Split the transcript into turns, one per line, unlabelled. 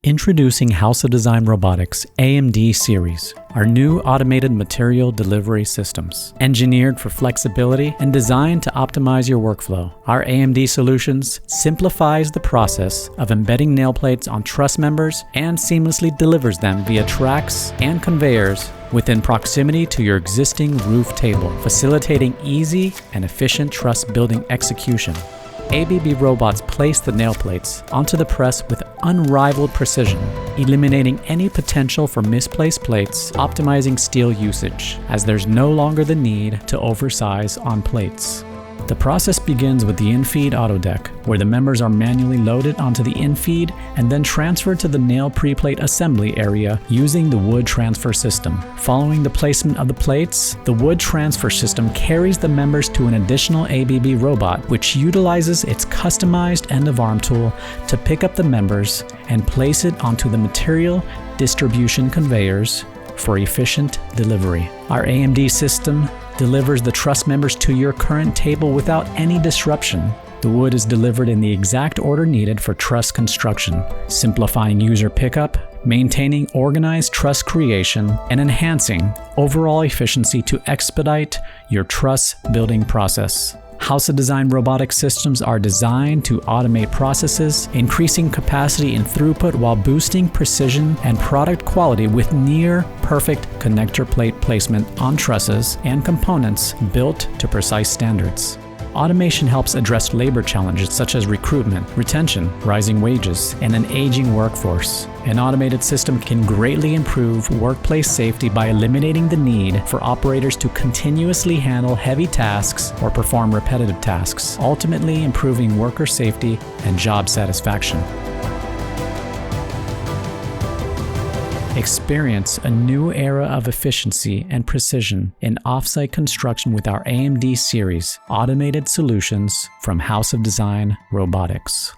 Introducing House of Design Robotics AMD series, our new automated material delivery systems. Engineered for flexibility and designed to optimize your workflow, our AMD solutions simplifies the process of embedding nail plates on truss members and seamlessly delivers them via tracks and conveyors within proximity to your existing roof table, facilitating easy and efficient truss building execution. ABB robots place the nail plates onto the press with unrivaled precision, eliminating any potential for misplaced plates, optimizing steel usage, as there's no longer the need to oversize on plates. The process begins with the in-feed auto deck, where the members are manually loaded onto the in-feed and then transferred to the nail preplate assembly area using the wood transfer system. Following the placement of the plates, the wood transfer system carries the members to an additional ABB robot, which utilizes its customized end-of-arm tool to pick up the members and place it onto the material distribution conveyors for efficient delivery. Our AMD system delivers the truss members to your current table without any disruption. The wood is delivered in the exact order needed for truss construction, simplifying user pickup, maintaining organized truss creation, and enhancing overall efficiency to expedite your truss building process. House of Design robotic systems are designed to automate processes, increasing capacity and throughput while boosting precision and product quality with near-perfect connector plate placement on trusses and components built to precise standards. Automation helps address labor challenges such as recruitment, retention, rising wages, and an aging workforce. An automated system can greatly improve workplace safety by eliminating the need for operators to continuously handle heavy tasks or perform repetitive tasks, ultimately improving worker safety and job satisfaction. Experience a new era of efficiency and precision in off-site construction with our AMD series automated solutions from House of Design Robotics.